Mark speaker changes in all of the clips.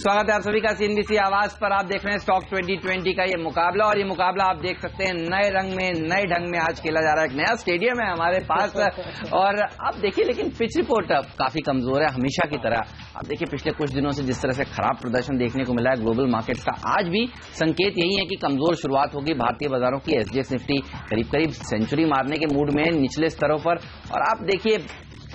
Speaker 1: स्वागत है आप सभी का सीएनबीसी आवाज पर। आप देख रहे हैं स्टॉक 2020 का ये मुकाबला, और ये मुकाबला आप देख सकते हैं नए रंग में, नए ढंग में आज खेला जा रहा है। एक नया स्टेडियम है हमारे पास और आप देखिए, लेकिन पिच रिपोर्ट काफी कमजोर है हमेशा की तरह। आप देखिए पिछले कुछ दिनों से जिस तरह से खराब प्रदर्शन देखने को मिला है ग्लोबल मार्केट्स का, आज भी संकेत यही है कि कमजोर शुरुआत होगी भारतीय बाजारों की। एसजीएक्स निफ्टी करीब करीब सेंचुरी मारने के मूड में निचले स्तरों पर, और आप देखिए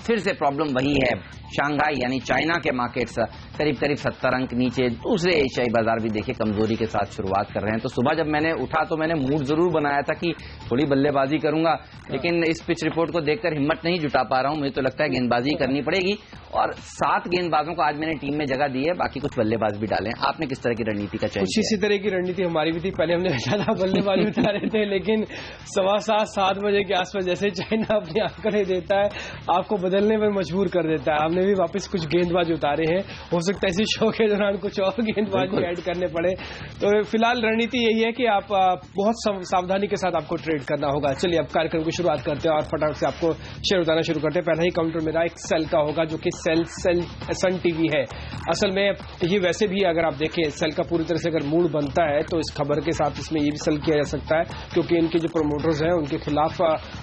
Speaker 1: फिर से प्रॉब्लम वही है। शंघाई यानी चाइना के मार्केट्स करीब करीब 70 अंक नीचे। दूसरे एशियाई बाजार भी देखिए कमजोरी के साथ शुरुआत कर रहे हैं। तो सुबह जब मैंने उठा तो मैंने मूड जरूर बनाया था कि थोड़ी बल्लेबाजी करूंगा, लेकिन इस पिच रिपोर्ट को देखकर हिम्मत नहीं जुटा पा रहा हूं। मुझे तो लगता है गेंदबाजी करनी पड़ेगी, और 7 गेंदबाजों को आज मैंने टीम में जगह दी है, बाकी कुछ बल्लेबाज भी डाले। आपने किस तरह की रणनीति का चयन किया?
Speaker 2: इसी तरह की रणनीति हमारी भी थी। पहले हमने ज्यादा बल्लेबाजी उतारे थे, लेकिन 7:15-7 बजे के आसपास जैसे चाइना अपने आंकड़े देता है आपको बदलने पर मजबूर कर देता है। हमने भी वापस कुछ गेंदबाज उतारे हैं, हो सकता है इसी शो के दौरान कुछ और गेंदबाज भी ऐड करने पड़े। तो फिलहाल रणनीति यही है कि आप बहुत सावधानी के साथ आपको ट्रेड करना होगा। चलिए अब कार्यक्रम की शुरुआत करते हैं और फटाफट से आपको शेयर बताना शुरू करते हैं। पहला ही काउंटर मेरा एक सेल का होगा, जो कि सन टीवी है। असल में ये वैसे भी अगर आप देखें सेल का पूरी तरह से अगर मूड बनता है तो इस खबर के साथ इसमें ये भी सेल किया जा सकता है, क्योंकि इनके जो प्रमोटर्स हैं उनके खिलाफ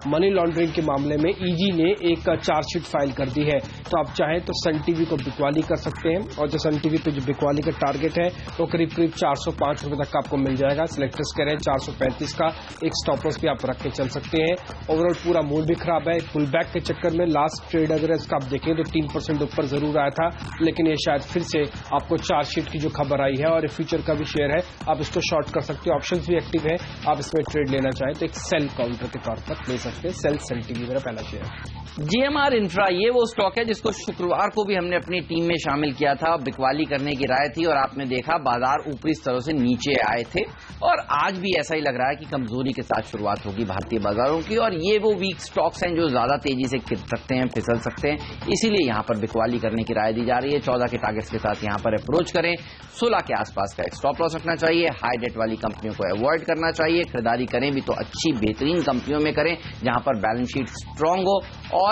Speaker 2: मनी लॉन्ड्रिंग के मामले में ईडी ने एक चार्जशीट फाइल कर दी है। तो आप चाहें तो सन टीवी को बिकवाली कर सकते हैं, और जो सन टीवी पे जो बिकवाली का टारगेट है वो करीब करीब 405 रुपए तक का आपको मिल जाएगा। सिलेक्टर्स कह रहे हैं 435 का एक स्टॉप लॉस भी आप रख के चल सकते हैं। ओवरऑल पूरा मूड भी खराब है। पुल बैक के चक्कर में लास्ट ट्रेड अगर इसका आप देखें तो 3% ऊपर जरूर आया था, लेकिन ये शायद फिर से आपको चार्जशीट की जो खबर आई है, और ये फ्यूचर का भी शेयर है, आप इसको शॉर्ट कर सकते हो। ऑप्शंस भी एक्टिव है, आप इसमें ट्रेड लेना चाहें तो एक सेल काउंटर के तौर पर ले सकते हैं। सन टीवी मेरा पहला शेयर है।
Speaker 1: जीएमआर इंफ्रा ये वो स्टॉक है जिसको शुक्रवार को भी हमने अपनी टीम में शामिल किया था। बिकवाली करने की राय थी, और आपने देखा बाजार ऊपरी स्तरों से नीचे आए थे, और आज भी ऐसा ही लग रहा है कि कमजोरी के साथ शुरुआत होगी भारतीय बाजारों की। और ये वो वीक स्टॉक्स हैं जो ज्यादा तेजी से गिर सकते हैं, फिसल सकते हैं, इसीलिए यहां पर बिकवाली करने की राय दी जा रही है। 14 के टारगेट्स के साथ यहां पर अप्रोच करें। 16 के आसपास का एक स्टॉप लॉस रखना चाहिए। हाई डेट वाली कंपनियों को अवॉइड करना चाहिए। खरीदारी करें भी तो अच्छी बेहतरीन कंपनियों में करें जहां पर बैलेंस शीट स्ट्रांग हो और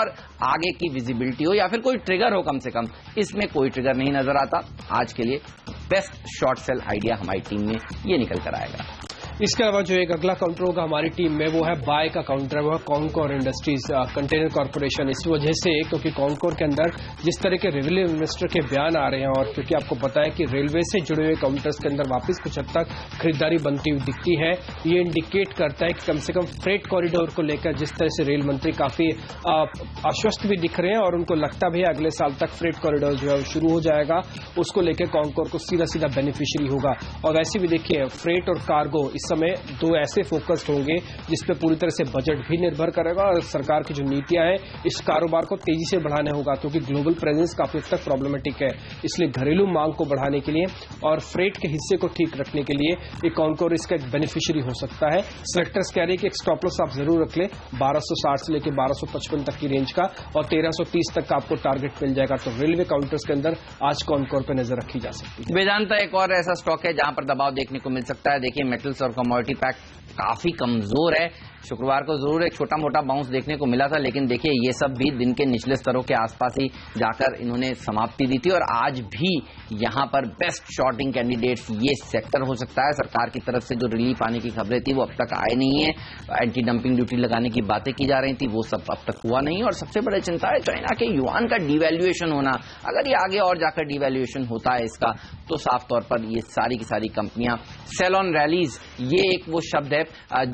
Speaker 1: आगे की विजिबिलिटी हो, या फिर कोई ट्रिगर हो। कम से कम इसमें कोई ट्रिगर नहीं नजर आता। आज के लिए बेस्ट शॉर्ट सेल आइडिया हमारी टीम में ये निकल कर आएगा।
Speaker 2: इसके अलावा जो एक अगला काउंटर होगा हमारी टीम में वो है बाय का काउंटर है, वो है कॉनकोर इंडस्ट्रीज कंटेनर कॉर्पोरेशन। इस वजह से क्योंकि कॉनकोर के अंदर जिस तरह के रेलवे इन्वेस्टर के बयान आ रहे हैं, और क्योंकि आपको पता है कि रेलवे से जुड़े हुए काउंटर्स के अंदर वापस कुछ हद तक खरीदारी बनती हुई दिखती है, ये इंडिकेट करता है कि कम से कम फ्रेट कॉरिडोर को लेकर जिस तरह से रेल मंत्री काफी आश्वस्त भी दिख रहे हैं, और उनको लगता भी है अगले साल तक फ्रेट कॉरिडोर जो है शुरू हो जाएगा, उसको लेकर कॉनकोर को सीधा सीधा बेनिफिशियरी होगा। और वैसे भी देखिए फ्रेट और कार्गो इस समय दो ऐसे फोकस्ड होंगे जिस पे पूरी तरह से बजट भी निर्भर करेगा, और सरकार की जो नीतियां हैं इस कारोबार को तेजी से बढ़ाने होगा, क्योंकि ग्लोबल प्रेजेंस काफी हद तक प्रॉब्लमेटिक है। इसलिए घरेलू मांग को बढ़ाने के लिए और फ्रेट के हिस्से को ठीक रखने के लिए एक कॉनकोर इसका एक बेनिफिशियरी हो सकता है। सिलेक्टर्स कह रहे हैं कि एक स्टॉप लॉस आप जरूर रख ले 1260 से लेकर 1255 तक की रेंज का, और 1330 तक का आपको टारगेट मिल जाएगा। तो रेलवे काउंटर्स के अंदर आज कॉनकोर पे नजर रखी जा सकती है।
Speaker 1: वेदांता एक और ऐसा स्टॉक है जहां पर दबाव देखने को मिल सकता है। देखिए मेटल्स और कमोडिटी पैक काफी कमजोर है। शुक्रवार को जरूर एक छोटा मोटा बाउंस देखने को मिला था, लेकिन देखिए ये सब भी दिन के निचले स्तरों के आसपास ही जाकर इन्होंने समाप्ति दी थी, और आज भी यहां पर बेस्ट शॉर्टिंग कैंडिडेट्स ये सेक्टर हो सकता है। सरकार की तरफ से जो रिलीफ आने की खबरें थी वो अब तक आए नहीं है। एंटी डंपिंग ड्यूटी लगाने की बातें की जा रही थी, वो सब अब तक हुआ नहीं। और सबसे बड़ी चिंता है चाइना के युआन का डिवैल्यूएशन होना। अगर ये आगे और जाकर डिवैल्यूएशन होता है इसका, तो साफ तौर पर ये सारी की सारी कंपनियां सेल ऑन रैलीज, ये एक वो शब्द है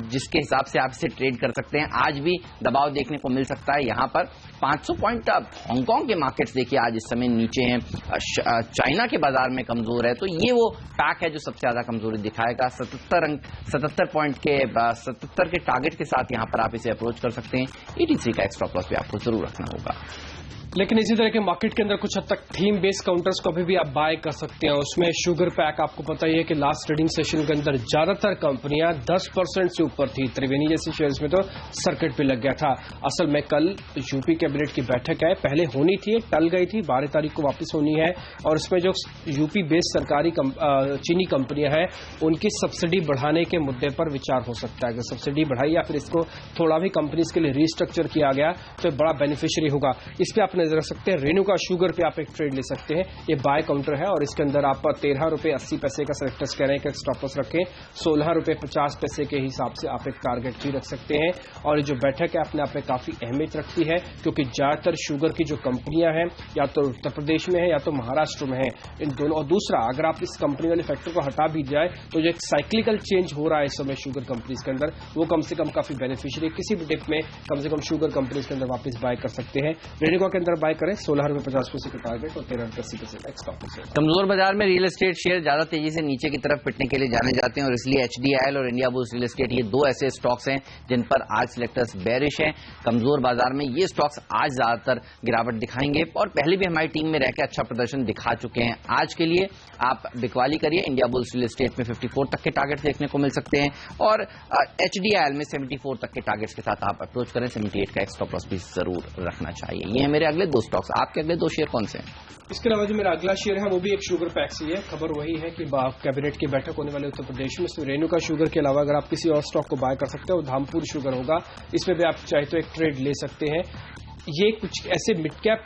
Speaker 1: जिसके हिसाब से आप इसे ट्रेड कर सकते हैं। आज भी दबाव देखने को मिल सकता है यहां पर 500 पॉइंट। हांगकांग के मार्केट्स देखिए आज इस समय नीचे हैं, चाइना के बाजार में कमजोर है। तो ये वो पैक है जो सबसे ज्यादा कमजोरी दिखाएगा। 77 पॉइंट के 77 के टारगेट के साथ यहां पर आप इसे अप्रोच कर सकते हैं। 83 का एक स्टॉप लॉस भी आपको जरूर रखना होगा।
Speaker 2: लेकिन इसी तरह के मार्केट के अंदर कुछ हद तक थीम बेस्ड काउंटर्स को अभी भी आप बाय कर सकते हैं। उसमें शुगर पैक आपको पता ही है कि लास्ट ट्रेडिंग सेशन के अंदर ज्यादातर कंपनियां 10% से ऊपर थी। त्रिवेणी जैसे शेयर्स में तो सर्किट पे लग गया था। असल में कल यूपी कैबिनेट की बैठक है, पहले होनी थी, टल गई थी, 12 तारीख को वापस होनी है, और इसमें जो यूपी बेस्ड सरकारी चीनी कंपनियां हैं उनकी सब्सिडी बढ़ाने के मुद्दे पर विचार हो सकता है। अगर सब्सिडी बढ़ाई या फिर इसको थोड़ा भी कंपनीज के लिए रिस्ट्रक्चर किया गया तो बड़ा बेनिफिशियरी होगा। इस पर आप नजर रख सकते हैं। रेणुका शुगर पे आप एक ट्रेड ले सकते हैं। ये बाय काउंटर है और इसके अंदर आप 13 रुपए 80 पैसे का सेलेक्टर्स कह रहे हैं कि स्टॉप लॉस रखें। 16 रुपए 50 पैसे के हिसाब से आप एक टारगेट भी रख सकते हैं। और ये जो बैठक है अपने आप में काफी अहमियत रखती है, क्योंकि ज्यादातर शुगर की जो कंपनियां हैं या तो उत्तर प्रदेश में है या तो महाराष्ट्र में है, इन दोनों। और दूसरा, अगर आप इस कंपनी वाले फैक्टर को हटा भी जाए तो जो एक साइक्लिकल चेंज हो रहा है इस समय शुगर कंपनीज के अंदर, वो कम से कम काफी बेनिफिशियरी है। किसी भी डिप में कम से कम शुगर कंपनीज के अंदर वापस बाय कर सकते हैं। रेणुका के अंदर बाय करें 16 रुपए 50 पैसे का टारगेट और 13 रुपए 80 पैसे का स्टॉप लॉस।
Speaker 1: कमजोर बाजार में रियल एस्टेट शेयर ज्यादा तेजी से नीचे की तरफ पिटने के लिए जाने जाते हैं और इसलिए HDIL और इंडिया बुल्स रियल एस्टेट ये दो ऐसे स्टॉक्स हैं जिन पर आज सिलेक्टर्स बेरिश हैं। कमजोर बाजार में ये स्टॉक्स आज ज्यादातर गिरावट दिखाएंगे और पहले भी हमारी टीम में रहकर अच्छा प्रदर्शन दिखा चुके हैं। आज के लिए आप बिकवाली करिए। इंडिया बुल्स रियल एस्टेट में 54 तक के टारगेट देखने को मिल सकते हैं और HDIL में 74 तक के टारगेट्स के साथ आप अप्रोच करें। 78 का एक स्टॉप लॉस भी जरूर रखना चाहिए। ये है मेरे अगले दो स्टॉक्स। आपके अगले दो शेयर कौन से हैं?
Speaker 2: इसके अलावा जो मेरा अगला शेयर है वो भी एक शुगर पैक्स ही है। खबर वही है कि कैबिनेट की बैठक होने वाले उत्तर प्रदेश में, इसमें रेणुका शुगर के अलावा अगर आप किसी और स्टॉक को बाय कर सकते हो, धामपुर शुगर होगा, इसमें भी आप चाहे तो एक ट्रेड ले सकते हैं। ये कुछ ऐसे मिड कैप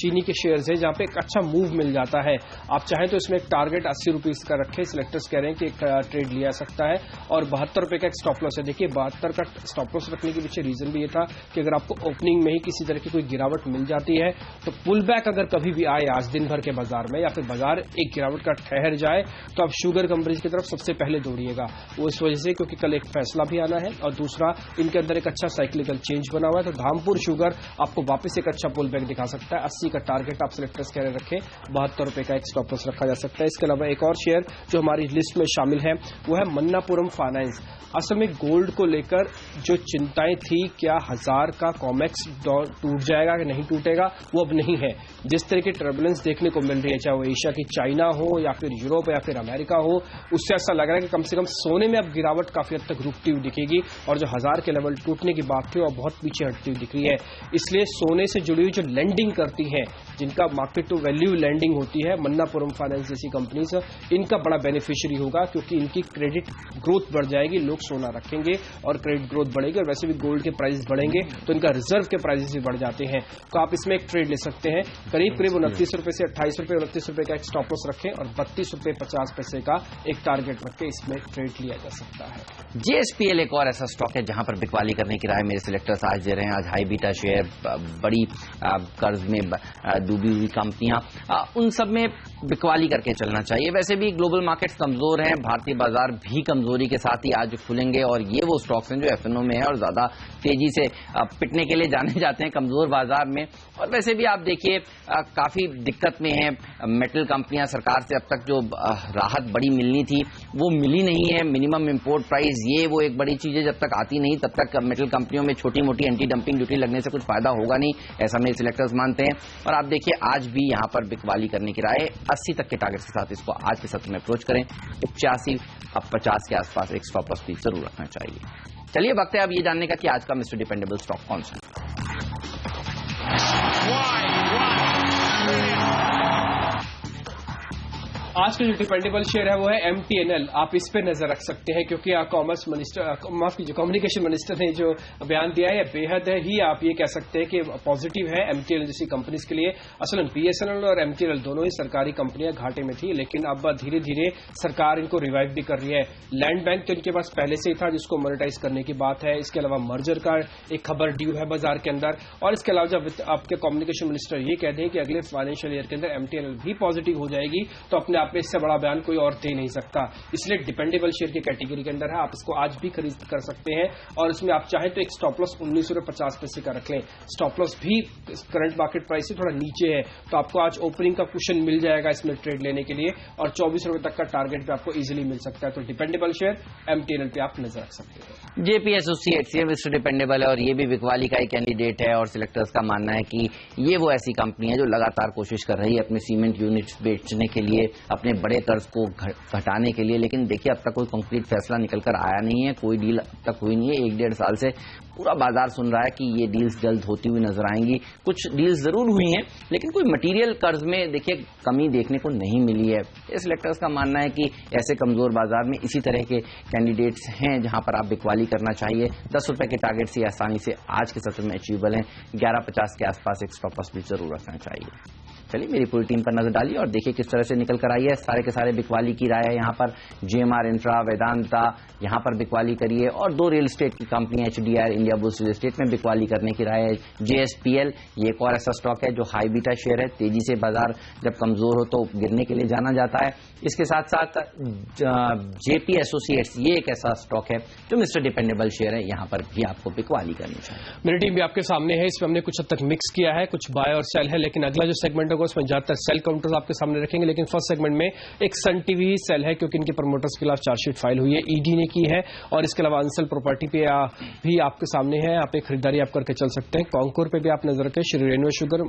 Speaker 2: चीनी के शेयर्स हैं जहां पे एक अच्छा मूव मिल जाता है। आप चाहें तो इसमें एक टारगेट 80 रुपीज का रखें। सिलेक्टर्स कह रहे हैं कि एक ट्रेड लिया सकता है और 72 रुपए का एक स्टॉप लॉस है। देखिए 72 का स्टॉप लॉस रखने के पीछे रीजन भी ये था कि अगर आपको ओपनिंग में ही किसी तरह की कोई गिरावट मिल जाती है तो पुल बैक अगर कभी भी आए आज दिन भर के बाजार में या फिर बाजार एक गिरावट का ठहर जाए तो आप शुगर कंपनीज की तरफ सबसे पहले दौड़िएगा। वो इस वजह से क्योंकि कल एक फैसला भी आना है और दूसरा इनके अंदर एक अच्छा साइक्लिकल चेंज बना हुआ है। तो धामपुर शुगर आपको वापस एक अच्छा पुल बैक दिखा सकता है। 80 का टारगेट आप सिलेक्टर्स कह रहे रखें। 72 रुपए का एक स्टॉप लॉस रखा जा सकता है। इसके अलावा एक और शेयर जो हमारी लिस्ट में शामिल है वो है मन्नापुरम फाइनेंस। असल में गोल्ड को लेकर जो चिंताएं थी, क्या 1000 का कॉमेक्स टूट जाएगा कि नहीं टूटेगा, वो अब नहीं है। जिस तरह की टर्बुलेंस देखने को मिल रही है, चाहे वो एशिया की चाइना हो या फिर यूरोप या फिर अमेरिका हो, उससे ऐसा लग रहा है कि कम से कम सोने में अब गिरावट काफी हद तक रुकती हुई दिखेगी और जो 1000 के लेवल टूटने की बात थी और बहुत पीछे हटती हुई दिख रही है। इसलिए सोने से जुड़ी हुई जो लैंडिंग करती है, जिनका मार्केट टू वैल्यू लैंडिंग होती है, मन्नापुरम फाइनेंस जैसी कंपनीज, इनका बड़ा बेनिफिशियरी होगा क्योंकि इनकी क्रेडिट ग्रोथ बढ़ जाएगी। लोग सोना रखेंगे और क्रेडिट ग्रोथ बढ़ेगी और वैसे भी गोल्ड के प्राइस बढ़ेंगे तो इनका रिजर्व के प्राइसेस भी बढ़ जाते हैं। तो आप इसमें एक ट्रेड ले सकते हैं। करीब करीब 29 रुपए से 28 रुपए 29 रुपए का एक स्टॉप लॉस रखें और 32 रुपए 50 पैसे का एक टारगेट रख के इसमें ट्रेड लिया जा सकता है।
Speaker 1: JSPL एक और ऐसा स्टॉक है जहां पर बिकवाली करने की राय मेरे सिलेक्टर्स आज दे रहे हैं। आज हाई बीटा शेयर, बड़ी कर्ज में डूबी हुई कंपनियां, उन सब में बिकवाली करके चलना चाहिए। वैसे भी ग्लोबल मार्केट्स कमजोर हैं, भारतीय बाजार भी कमजोरी के साथ ही आज खुलेंगे और ये वो स्टॉक्स हैं जो FNO में है और ज्यादा तेजी से पिटने के लिए जाने जाते हैं कमजोर बाजार में। और वैसे भी आप देखिए काफी दिक्कत में है मेटल कंपनियां। सरकार से अब तक जो राहत बड़ी मिलनी थी वो मिली नहीं है। मिनिमम इंपोर्ट प्राइस, ये वो एक बड़ी चीज है, जब तक आती नहीं तब तक मेटल कंपनियों में छोटी मोटी एंटी डंपिंग ड्यूटी लगने से कुछ फायदा होगा नहीं, ऐसा मेरे सिलेक्टर्स मानते हैं। और आप देखिए आज भी यहां पर बिकवाली करने की राय 80 तक के टारगेट के साथ इसको आज के सत्र में अप्रोच करें। 85 अब 50 के आसपास एक स्टॉप लॉस भी जरूर रखना चाहिए। चलिए वक्त है अब ये जानने का कि आज का मिस्टर डिपेंडेबल स्टॉक कौन सा है।
Speaker 2: आज का जो डिपेंडेबल शेयर है वो है MTNL। आप इस पे नजर रख सकते हैं क्योंकि कॉमर्स मिनिस्टर, माफ कीजिए, कम्युनिकेशन मिनिस्टर ने जो बयान दिया है बेहद ही आप ये कह सकते हैं कि पॉजिटिव है MTNL जैसी कंपनीज के लिए। असल में BSNL और MTNL दोनों ही सरकारी कंपनियां घाटे में थी, लेकिन अब धीरे धीरे सरकार इनको रिवाइव भी कर रही है। लैंड बैंक तो इनके पास पहले से ही था जिसको मोनेटाइज करने की बात है। इसके अलावा मर्जर का एक खबर ड्यू है बाजार के अंदर। और इसके अलावा जब आपके कम्युनिकेशन मिनिस्टर ये कह दें कि अगले फाइनेंशियल ईयर के अंदर MTNL भी पॉजिटिव हो जाएगी तो अपने आप में इससे बड़ा बयान कोई और दे नहीं सकता। इसलिए डिपेंडेबल शेयर की कैटेगरी के अंदर है। आप इसको आज भी खरीद कर सकते हैं और इसमें आप चाहें तो एक स्टॉप लॉस 19 रुपए 50 पैसे का रख लें। स्टॉप लॉस भी करंट मार्केट प्राइस से थोड़ा नीचे है तो आपको आज ओपनिंग का कुशन मिल जाएगा इसमें ट्रेड लेने के लिए और 24 रुपए तक का टारगेट भी आपको इजीली मिल सकता है। तो डिपेंडेबल शेयर MTNL पे आप नजर रख सकते हैं।
Speaker 1: JP Associates ये मिस्टर डिपेंडेबल है और ये भी बिकवाली का ही कैंडिडेट है और सिलेक्टर्स का मानना है कि ये वो ऐसी कंपनी है जो लगातार कोशिश कर रही है अपने सीमेंट यूनिट्स बेचने के लिए, अपने बड़े कर्ज को घटाने के लिए। लेकिन देखिए अब तक कोई कंक्रीट फैसला निकल कर आया नहीं है, कोई डील अब तक हुई नहीं है। 1-1.5 साल से पूरा बाजार सुन रहा है कि ये डील्स जल्द होती हुई नजर आएंगी। कुछ डील्स जरूर हुई हैं लेकिन कोई मटेरियल कर्ज में देखिए कमी देखने को नहीं मिली है। इस सेलेक्टर्स का मानना है कि ऐसे कमजोर बाजार में इसी तरह के कैंडिडेट्स हैं जहां पर आप बिकवाली करना चाहिए। 10 रुपए के टारगेट से आसानी से आज के सत्र में अचीवेबल है। 11.50 के आसपास एक स्टॉप लॉस भी जरूर रखना चाहिए। चलिए मेरी पूरी टीम पर नजर डालिए और देखिए किस तरह से निकल कर आई है। सारे के सारे बिकवाली की राय है यहाँ पर। GMR इंफ्रा, वेदांता यहाँ पर बिकवाली करिए और 2 रियल एस्टेट की company HDR India bulls real estate में बिकवाली करने की राय है। JSPL ये एक और ऐसा स्टॉक है जो हाई बीटा शेयर है, तेजी से बाजार जब कमजोर हो तो गिरने के लिए जाना जाता है। इसके साथ साथ JP एसोसिएट्स ये एक ऐसा स्टॉक है जो मिस्टर डिपेंडेबल शेयर है, यहाँ पर भी आपको बिकवाली करनी चाहिए।
Speaker 2: मेरी टीम भी आपके सामने है, इसमें हमने कुछ हद तक मिक्स किया है, कुछ बाय और सेल है, लेकिन अगला जो सेगमेंट होगा उसमें ज्यादातर सेल काउंटर्स आपके सामने रखेंगे। लेकिन फर्स्ट सेगमेंट में एक सन टीवी ही सेल है क्योंकि इनके प्रमोटर्स के खिलाफ चार्जशीट फाइल हुई है, ED ने की है। और इसके अलावा अंसल प्रॉपर्टी पे भी आपके सामने है, आप एक खरीदारी आप करके चल सकते हैं। कॉन्कोर पे भी आप नजर रखें, श्री रेणु शुगर,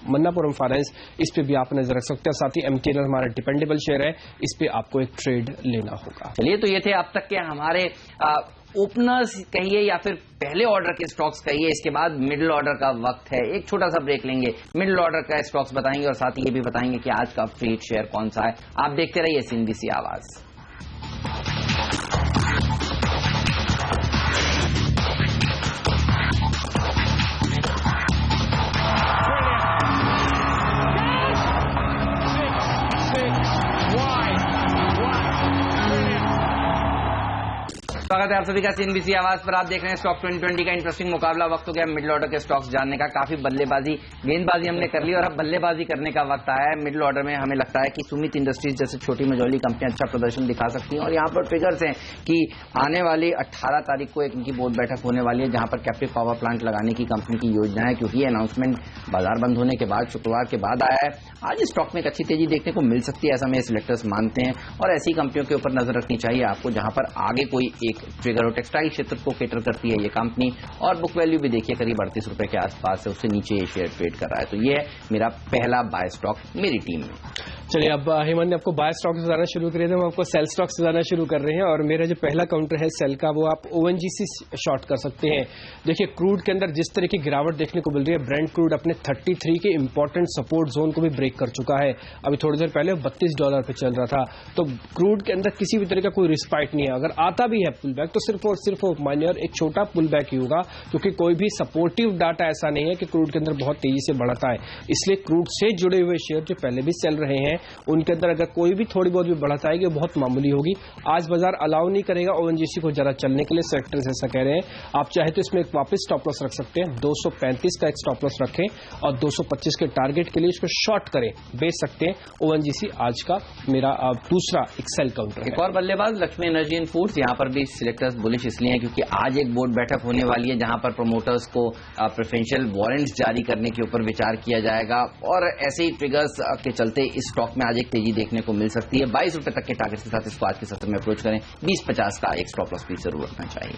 Speaker 2: मन्नापुरम फाइनेंस, इस पे भी आप नजर रख सकते हैं। साथ ही MTNL हमारा डिपेंडेबल शेयर है, इस पे आपको एक ट्रेड लेना होगा।
Speaker 1: चलिए तो ये थे अब तक के हमारे ओपनर्स कहिए या फिर पहले ऑर्डर के स्टॉक्स कहिए। इसके बाद मिडिल ऑर्डर का वक्त है, एक छोटा सा ब्रेक लेंगे, मिडिल ऑर्डर का स्टॉक्स बताएंगे और साथ ही ये भी बताएंगे कि आज का फ्री हिट शेयर कौन सा है। आप देखते रहिए CNBC आवाज। स्वागत है आप सभी का CNBC आवाज पर। आप देख रहे हैं स्टॉक 2020 का इंटरेस्टिंग मुकाबला। वक्त हो गया मिडिल ऑर्डर के स्टॉक्स जानने का। काफी बल्लेबाजी गेंदबाजी हमने कर ली और अब बल्लेबाजी करने का वक्त आया है। मिडिल ऑर्डर में हमें लगता है कि सुमित इंडस्ट्रीज जैसे छोटी मझोली कंपनियां अच्छा प्रदर्शन दिखा सकती हैं और यहाँ पर फिगर्स हैं कि आने वाली 18 तारीख को एक इनकी बोर्ड बैठक होने वाली है जहां पर कैप्टिव पावर प्लांट लगाने की कंपनी की योजना है। क्योंकि ये अनाउंसमेंट बाजार बंद होने के बाद शुक्रवार के बाद आया है, आज स्टॉक में एक अच्छी तेजी देखने को मिल सकती है, ऐसा में सिलेक्टर्स मानते हैं। और ऐसी कंपनियों के ऊपर नजर रखनी चाहिए आपको जहां पर आगे कोई एक ट्रिगर हो। टेक्सटाइल क्षेत्र को केटर करती है ये कंपनी और बुक वैल्यू भी देखिए करीब 38 रुपए के आसपास है, उससे नीचे ये शेयर ट्रेड कर रहा है। तो ये है मेरा पहला बाय स्टॉक मेरी टीम में।
Speaker 2: चलिए अब हेमंत ने आपको बाय स्टॉक से जाना शुरू किया था, हम आपको सेल स्टॉक से जाना शुरू कर रहे हैं। और मेरा जो पहला काउंटर है सेल का वो आप ONGC शॉर्ट कर सकते हैं। देखिए क्रूड के अंदर जिस तरह की गिरावट देखने को मिल रही है, ब्रेंट क्रूड अपने 33 के इंपॉर्टेंट सपोर्ट जोन को भी ब्रेक कर चुका है। अभी थोड़ी देर पहले $32 पे चल रहा था। तो क्रूड के अंदर किसी भी तरह का कोई रिस्पाइट नहीं है। अगर आता भी है पुल बैक तो सिर्फ और सिर्फ माइनर एक छोटा पुल बैक ही होगा, क्योंकि कोई भी सपोर्टिव डाटा ऐसा नहीं है कि क्रूड के अंदर बहुत तेजी से बढ़ता है। इसलिए क्रूड से जुड़े हुए शेयर जो पहले भी चल रहे हैं उनके अंदर अगर कोई भी थोड़ी बहुत भी बढ़त आएगी वो बहुत मामूली होगी। आज बाजार अलाउ नहीं करेगा ONGC को जरा चलने के लिए, सेक्टर्स ऐसा कह रहे हैं। आप चाहे तो इसमें एक वापस स्टॉप लॉस रख सकते हैं, 235 का एक स्टॉप लॉस रखें और 225 के टारगेट के लिए इसको शॉर्ट करें, बेच सकते हैं। ONGC आज का मेरा दूसरा एक सेल काउंटर।
Speaker 1: एक और बल्लेबाज लक्ष्मी एनर्जी एंड फूड्स, यहाँ पर भी सिलेक्टर्स बुलिश इसलिए हैं क्योंकि आज एक बोर्ड बैठक होने वाली है जहां पर प्रमोटर्स को प्रेफरेंशियल वारंट्स जारी करने के ऊपर विचार किया जाएगा और ऐसे ही ट्रिगर्स के चलते इस स्टॉक में आज एक तेजी देखने को मिल सकती है। 22 रुपए तक के टारगेट के साथ इसको आज के सत्र में अप्रोच करें। 20-50 का एक स्टॉप लॉस भी जरूर रखना चाहिए।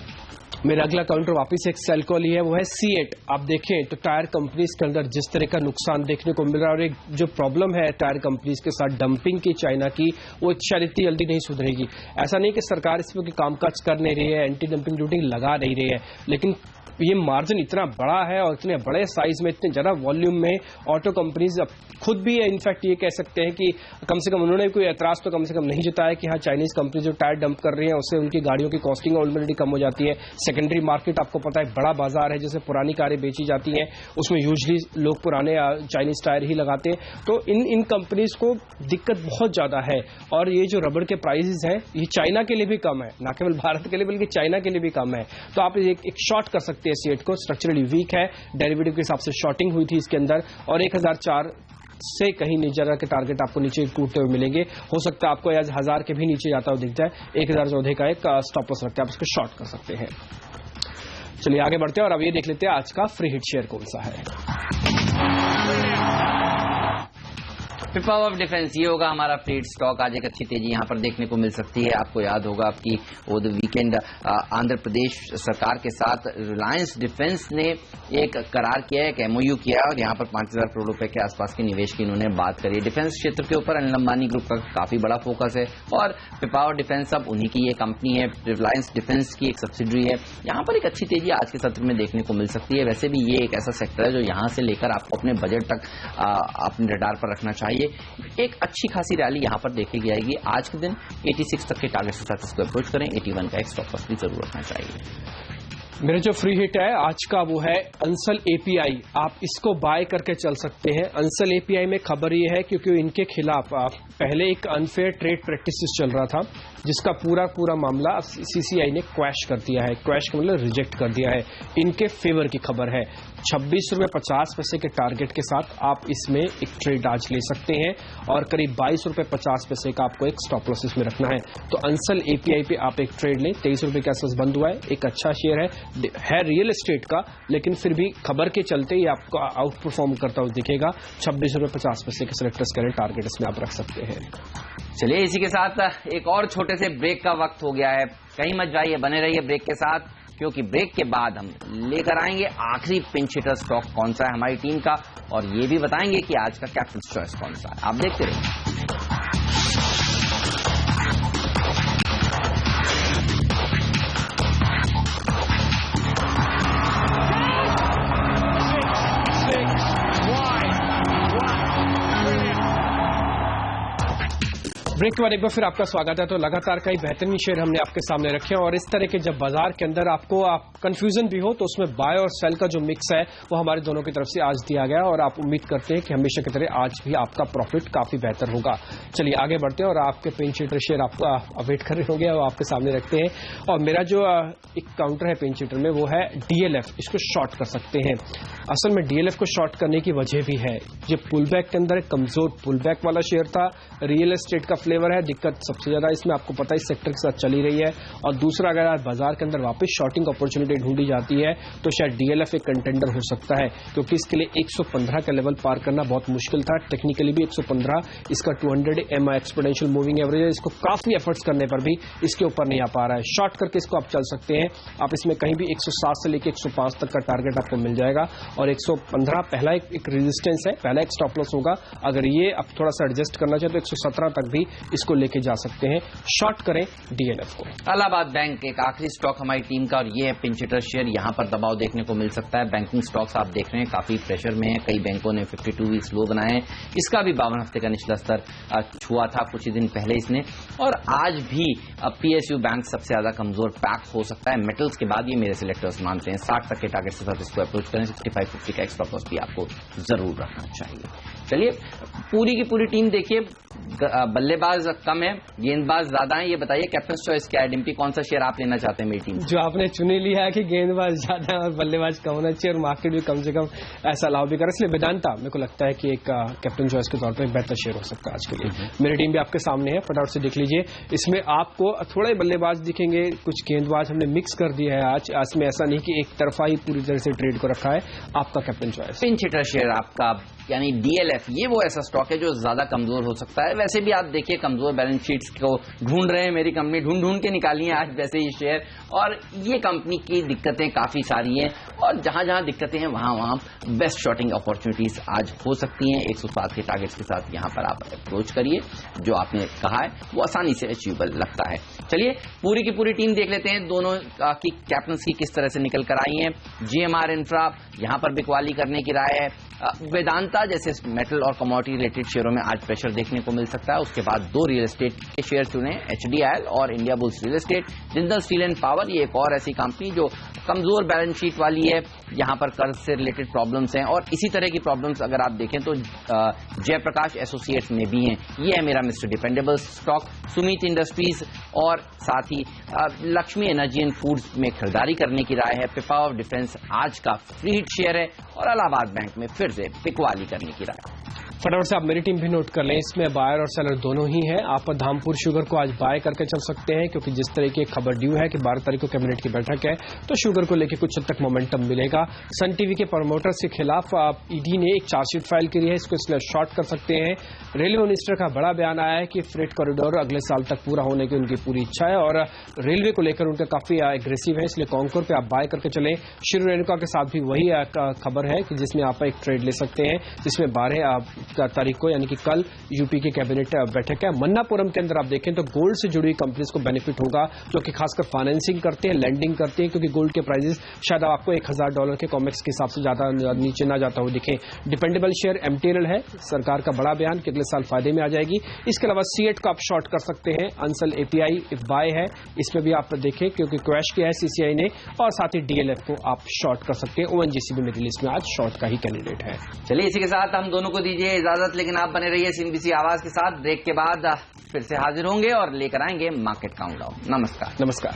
Speaker 2: मेरा अगला काउंटर वापस एक सेल कॉल ही है, वो है C8। आप देखें तो टायर कंपनीज के अंदर जिस तरह का नुकसान देखने को मिल रहा है और एक जो प्रॉब्लम है टायर कंपनीज के साथ डंपिंग की चाइना की, वो शायद इतनी जल्दी नहीं सुधरेगी। ऐसा नहीं कि सरकार इसमें कोई कामकाज कर नहीं रही है, एंटी डंपिंग ड्यूटी लगा नहीं रही है, लेकिन ये मार्जिन इतना बड़ा है और इतने बड़े साइज में, इतने ज्यादा वॉल्यूम में ऑटो कंपनीज खुद भी है। इनफैक्ट ये कह सकते हैं कि कम से कम उन्होंने कोई एतराज तो कम से कम नहीं जताया कि हाँ चाइनीज कंपनी जो टायर डंप कर रही है उससे उनकी गाड़ियों की कॉस्टिंग ऑलरेडी कम हो जाती है। सेकेंडरी मार्केट आपको पता है बड़ा बाजार है, जैसे पुरानी कारें बेची जाती हैं उसमें यूजली लोग पुराने चाइनीज टायर ही लगाते हैं। तो इन कंपनीज को दिक्कत बहुत ज्यादा है और ये जो रबड़ के प्राइसेस हैं ये चाइना के लिए भी कम है, न केवल भारत के लिए बल्कि चाइना के लिए भी कम है। तो आप एक शॉर्ट कर सकते हैं C8 को, स्ट्रक्चरली वीक है, डेरिवेटिव के हिसाब से शॉर्टिंग हुई थी इसके अंदर और 1004 से कहीं नीचे के टारगेट आपको नीचे टूटते हुए मिलेंगे। हो सकता है आपको आज 1000 के भी नीचे जाता हुआ दिख जाए। 1014 का एक स्टॉप लॉस रखते हैं, आप इसको शॉर्ट कर सकते हैं। चलिए आगे बढ़ते हैं और अब ये देख लेते हैं आज का फ्री हिट शेयर कौन सा है।
Speaker 1: पिपावाव डिफेंस, ये होगा हमारा फ्लीट स्टॉक। आज एक अच्छी तेजी यहां पर देखने को मिल सकती है। आपको याद होगा आपकी वो द वीकेंड आंध्र प्रदेश सरकार के साथ रिलायंस डिफेंस ने एक करार किया है, एक एमओयू किया है और यहां पर 5,000 करोड़ रुपए के आसपास के निवेश की इन्होंने बात करी है। डिफेंस क्षेत्र के ऊपर अनिल अंबानी ग्रुप का काफी बड़ा फोकस है और पिपावाव डिफेंस अब उन्हीं की ये कंपनी है, रिलायंस डिफेंस की एक सब्सिडरी है। यहां पर एक अच्छी तेजी आज के सत्र में देखने को मिल सकती है। वैसे भी ये एक ऐसा सेक्टर है जो यहां से लेकर आपको अपने बजट तक अपने रडार पर रखना चाहिए। एक अच्छी खासी रैली यहां पर देखी जाएगी आज के दिन। 86 तक के टारगेट के साथ इसको अप्रोच करें। 81 का एक स्टॉप लॉस भी जरूर रखना चाहिए।
Speaker 2: मेरा जो फ्री हिट है आज का वो है अंसल एपीआई। आप इसको बाय करके चल सकते हैं। अंसल एपीआई में खबर ये है क्योंकि इनके खिलाफ पहले एक अनफेयर ट्रेड प्रैक्टिसेस चल रहा था जिसका पूरा मामला सीसीआई ने क्वैश कर दिया है। क्वैश का मतलब रिजेक्ट कर दिया है। इनके फेवर की खबर है। 26 रुपये 50 पैसे के टारगेट के साथ आप इसमें एक ट्रेड आज ले सकते हैं और करीब 22 रुपये 50 पैसे का आपको एक स्टॉप लॉस इसमें रखना है। तो अंसल एपीआई पे आप एक ट्रेड लें। 23 रुपये के आसपास बंद हुआ है। एक अच्छा शेयर है रियल एस्टेट का, लेकिन फिर भी खबर के चलते ये आपको आउट परफॉर्म करता हुआ दिखेगा। 26 रुपये 50 पैसे के सिलेक्टर्स करें टारगेट, इसमें आप रख सकते हैं।
Speaker 1: चलिए इसी के साथ एक और छोटे से ब्रेक का वक्त हो गया है। कहीं मत जाइए, बने रहिए ब्रेक के साथ, क्योंकि ब्रेक के बाद हम लेकर आएंगे आखिरी पिंच हिटर स्टॉक कौन सा है हमारी टीम का और ये भी बताएंगे कि आज का कैप्टन चॉइस कौन सा है। आप देखते रहिए।
Speaker 2: ब्रेक के बाद एक बार फिर आपका स्वागत है। तो लगातार कई बेहतरीन शेयर हमने आपके सामने रखे हैं और इस तरह के जब बाजार के अंदर आपको कंफ्यूजन भी हो तो उसमें बाय और सेल का जो मिक्स है वो हमारे दोनों की तरफ से आज दिया गया और आप उम्मीद करते हैं कि हमेशा की तरह आज भी आपका प्रॉफिट काफी बेहतर होगा। चलिए आगे बढ़ते हैं और आपके पिंच हिटर शेयर आपका वेट कर रहे होंगे, वो आपके सामने रखते हैं। और मेरा जो एक काउंटर है पिंच हिटर में वो है डीएलएफ। इसको शॉर्ट कर सकते हैं। असल में डीएलएफ को शॉर्ट करने की वजह भी है। ये पुलबैक के अंदर एक कमजोर पुलबैक वाला शेयर था। रियल एस्टेट का फ्लेवर है। दिक्कत सबसे ज्यादा इसमें आपको पता है इस सेक्टर के साथ चली रही है। और दूसरा, अगर आज बाजार के अंदर वापस शॉर्टिंग अपॉर्चुनिटी ढूंढी जाती है तो शायद डीएलएफ एक कंटेंडर हो सकता है, क्योंकि इसके लिए 115 का लेवल पार करना बहुत मुश्किल था। टेक्निकली भी 115 इसका 200 एमआई एक्सपोनेंशियल मूविंग एवरेज है। इसको काफी एफर्ट्स करने पर भी इसके ऊपर नहीं आ पा रहा है। शॉर्ट करके इसको आप चल सकते हैं। आप इसमें कहीं भी 107 से लेकर 105 तक का टारगेट आपको मिल जाएगा और 115 पहला एक रेजिस्टेंस है, पहला एक स्टॉप लॉस होगा। अगर ये आप थोड़ा सा एडजस्ट करना चाहे तो 117 तक भी इसको लेके जा सकते हैं। शॉर्ट करें डीएलएफ को।
Speaker 1: इलाहाबाद बैंक एक आखिरी स्टॉक हमारी टीम का और ये है पिंच हिटर शेयर। यहां पर दबाव देखने को मिल सकता है। बैंकिंग स्टॉक्स आप देख रहे हैं काफी प्रेशर में है। कई बैंकों ने 52 वीक्स लो बनाए हैं। इसका भी 52 हफ्ते का निचला स्तर छुआ था कुछ ही दिन पहले इसने। और आज भी पीएसयू बैंक सबसे ज्यादा कमजोर पैक हो सकता है। मेटल्स के बाद ये मेरे सिलेक्टर्स मानते हैं। 60 तक के टारगेट के साथ इसको अप्रोच करें। 65-50 का एक्स्ट्रा कॉस्ट भी आपको जरूर रखना चाहिए। चलिए पूरी की पूरी टीम देखिए। बल्लेबाज कम है, गेंदबाज ज्यादा है। ये बताइए कैप्टन चॉइस क्या है? डिम्पी, कौन सा शेयर आप लेना चाहते हैं मेरी टीम?
Speaker 2: जो आपने चुन लिया है कि गेंदबाज ज्यादा है और बल्लेबाज कम होना चाहिए और मार्केट भी कम से कम ऐसा लाभ भी करे, इसलिए वेदांता मेरे को लगता है कि एक कैप्टन चॉइस के तौर पर बेहतर शेयर हो सकता है आज के लिए। मेरी टीम भी आपके सामने है, फटाफट से देख लीजिए। इसमें आपको थोड़े बल्लेबाज दिखेंगे, कुछ गेंदबाज हमने मिक्स कर दिया है आज। इसमें ऐसा नहीं कि एक तरफा ही पूरी तरह से ट्रेड को रखा है। आपका captain choice
Speaker 1: pinch hitter share आपका यानी डीएलएफ, ये वो ऐसा स्टॉक है जो ज्यादा कमजोर हो सकता है। वैसे भी आप देखिए कमजोर बैलेंस शीट्स को ढूंढ रहे हैं, मेरी कंपनी ढूंढ के निकाली है आज वैसे ही शेयर। और ये कंपनी की दिक्कतें काफी सारी हैं और जहां जहां दिक्कतें हैं वहां बेस्ट शॉर्टिंग अपॉर्चुनिटीज आज हो सकती हैं। 107 के टारगेट्स के साथ यहां पर आप अप्रोच करिए। जो आपने कहा है वो आसानी से अचीवेबल लगता है। चलिए पूरी की पूरी टीम देख लेते हैं दोनों की कैप्टन्स की किस तरह से निकल कर आई है। जीएमआर इंफ्रा, यहां पर बिकवाली करने की राय है। वेदांता जैसे मेटल और कमोडिटी रिलेटेड शेयरों में आज प्रेशर देखने को मिल सकता है। उसके बाद 2 रियल एस्टेट के शेयर चुने, एचडीआईएल और India bulls real estate. Jindal steel and power, ये एक और ऐसी कंपनी जो कमजोर बैलेंस शीट वाली है। यहां पर कर्ज से रिलेटेड प्रॉब्लम्स हैं और इसी तरह की प्रॉब्लम्स अगर आप देखें तो जयप्रकाश एसोसिएट्स में भी हैं। ये है मेरा mister dependable stock. Sumit industries और साथ ही लक्ष्मी एनर्जी एंड फूड्स में खरीदारी करने की राय है। पिपावाव डिफेंस आज का फ्री हिट शेयर है और इलाहाबाद बैंक में फिर से बिकवाली करने की राय।
Speaker 2: फटाफट से आप मेरी टीम भी नोट कर लें, इसमें बायर और सेलर दोनों ही हैं। आप धामपुर शुगर को आज बाय करके चल सकते हैं, क्योंकि जिस तरह की खबर ड्यू है कि 12 तारीख को कैबिनेट की बैठक है, तो शुगर को लेकर कुछ हद तक मोमेंटम मिलेगा। सन टीवी के प्रमोटर्स के खिलाफ ईडी ने एक चार्जशीट फाइल की है, इसको इसलिए शॉर्ट कर सकते हैं। रेलवे मिनिस्टर का बड़ा बयान आया है कि फ्रेट कॉरिडोर अगले साल तक पूरा होने की उनकी पूरी इच्छा है और रेलवे को लेकर उनका काफी एग्रेसिव है, इसलिए कॉन्कोर पे आप बाय करके चले। श्री रेणुका के साथ भी वही खबर है कि जिसमें आप एक ट्रेड ले सकते हैं, जिसमें 12 तारीख को यानी कि कल यूपी की कैबिनेट बैठक है। मन्नापुरम के अंदर आप देखें तो गोल्ड से जुड़ी कंपनीज को बेनिफिट होगा, जो कि खासकर फाइनेंसिंग करते हैं, लैंडिंग करते हैं, क्योंकि गोल्ड के प्राइसेस शायद आपको $1000 के कॉमेक्स के हिसाब से ज्यादा नीचे ना जाता हो दिखे। डिपेंडेबल शेयर एमटीएनएल है, सरकार का बड़ा बयान कि अगले साल फायदे में आ जाएगी। इसके अलावा सीएट को आप शॉर्ट कर सकते हैं। अंसल एपीआई बाय है, इसमें भी आप देखें क्योंकि क्रैश किया है सीसीआई ने, और साथ ही डीएलएफ को आप शॉर्ट कर सकते हैं। ओएनजीसी भी मेरी लिस्ट में आज शॉर्ट का ही कैंडिडेट है।
Speaker 1: चलिए इसी के साथ हम दोनों को दीजिए इजाजत, लेकिन आप बने रहिए सीएनबीसी आवाज के साथ। ब्रेक के बाद फिर से हाजिर होंगे और लेकर आएंगे मार्केट काउंटडाउन। नमस्कार।
Speaker 2: नमस्कार।